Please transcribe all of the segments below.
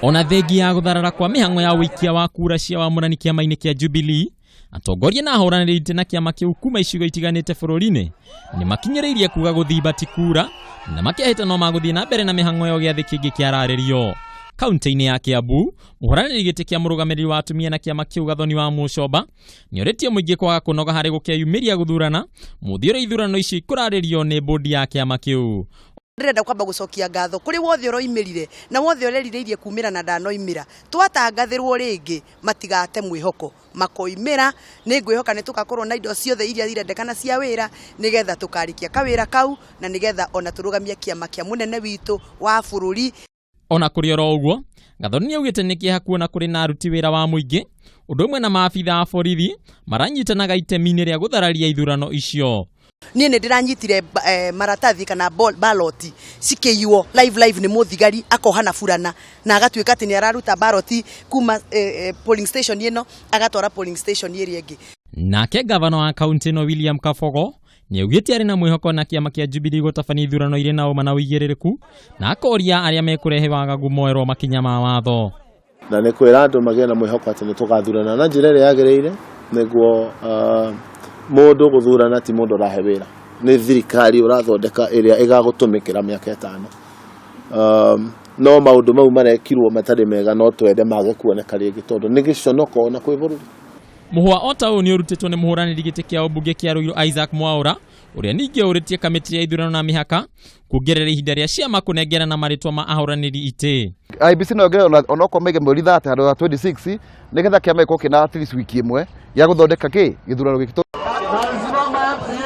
Ona thegi ya gutharara kwa mihang'o ya wikia wa kura cia wamũrani kĩama-inĩ kĩa Jubilee, atongoria na ahũranĩri itĩ na kĩama kĩu kuma icigo itiganĩte bũrũri-inĩ nĩ makinyĩrĩirie kuga gũthimba ti kura na makĩhĩta no magũthiĩ na mbere na mĩhang'o ya gĩathĩ kĩngĩ kĩararĩrio. Kaunti-inĩ ya Kiambu, mũhũranĩri gĩtĩ kĩa mũrũgamĩrĩri wa atumia na kĩama kĩu Gathoni wa Mũcomba nĩorĩtie mũingĩ kwaga kũnoga harĩ gũkĩyumĩria gũthurana mũthia ithurano ici ikũrarĩrio nĩ bodi ya kĩama kĩu. Ndirenda kwamba gucokia ngatho kuri wothe uroimirire na wothe urerirĩirie kumira na ndanoimira twatangathirwo ringi matigate mwihoko makoimira ni ngwihoka ni tugakorwo na indo ciothe iria irendekana cia wira nigetha tukarikia kawira kau na nigetha ona turugamia kiama kia munene witu wa bururi. Ona kuri oro uguo Gathoni niaugite ni kĩeha kuona kuri na aruti wira wa muingĩ ũndũ ũmwe na maabitha a borithi maranyitanaga itemi-inĩ rĩa guthararia ithurano icio. Niĩ nĩ ndĩranyitire maratathi kana ballot cikĩiywo live nĩ mũthigari akohana burana na agatuĩka atĩ nĩ araruta ballot kuma polling station ĩno agatwara polling station ĩrĩa ĩngĩ. Nake gavana wa kaunti ĩno William Kabogo nĩaugĩte arĩ na mwĩhoko na kĩama kĩa Jubilee gũtabania ithurano irĩ na ũma na ũigĩrĩrĩku na akoria arĩa mekũrehe wagagu moerwo makinya ma watho. Na nĩ kwĩra andũ magĩe na mwĩhoko atĩ nĩ tũgathurana na njĩra ĩrĩa yagĩrĩire nĩguo mũndũ gũthurana ti mũndũ ũrahe wĩra nĩ thirikari ũrathondeka ĩrĩa ĩgagũtũmĩkĩra mĩaka 5. No maũndũ mau marekirwo matarĩ mega no twende mage kuoneka rĩngĩ tondũ nĩ gĩconoko na kwĩ bũrũri. Mũhwa o ta ũyũ nĩ ũrutĩtwo nĩ mũhũranĩri gĩtĩ kĩa ũmbunge kĩa Ruiru Isaac Mwaũra ũrĩa ningĩ ũrĩtie kamĩtĩ ya ithurano na mĩhaka kuongerera ihinda rĩa ciama kũnengerana marĩtwa ma ahũranĩri itĩ. IEBC no ongerera onokorwo maige mweri 30 handũ wa 26 nĩgetha kĩama gĩkorwo kĩna at least wiki ĩmwe ya gũthondeka gĩthurano gĩkĩ.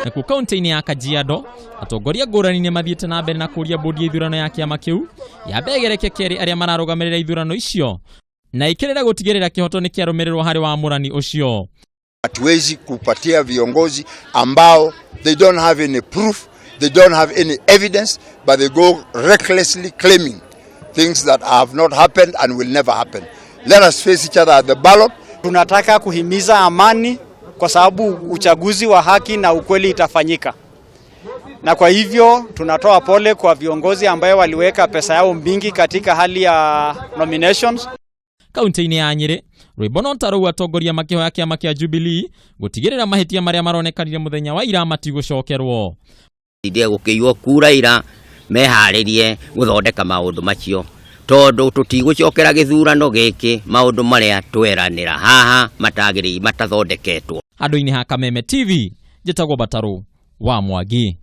Nakuo kaunti-inĩ ya Kajiado atongoria ngũrani nĩ mathiĩte na mbere na kũria bodi ya ithurano ya kĩama kĩu yambe ĩgereke kerĩ arĩa mararũgamĩrĩra ithurano icio na ikĩrĩra gũtigĩrĩra kĩhoto nĩ kĩarũmĩrĩrwo harĩ wamũrani ũcio. Hatuwezi kupatia viongozi ambao they don't have any proof, they don't have any evidence, but they go recklessly claiming things that have not happened and will never happen. Let us face each other at the ballot. Tunataka kuhimiza amani kwa sababu uchaguzi wa haki na ukweli itafanyika. Na kwa hivyo tunatoa pole kwa viongozi ambao waliweka pesa yao mingi katika hali ya nominations. Kaunti-inĩ ya Nyeri, Rwĩbono Ntarũ atongoria makĩhoya kĩama kĩa Jubilee gũtigĩrĩra mahĩtia marĩa maronekanire mũthenya wa ira matigũcokerwo. Ndĩ gũkĩiywo kura ira meharĩrie gũthondeka maũndũ macio tondũ tũtigũcokera gĩthurano gĩkĩ maũndũ marĩa tweranĩra haha matathondeketwo. Handũ-inĩ ha Kameme TV, njĩtagwo Batarũ wa Mwangi.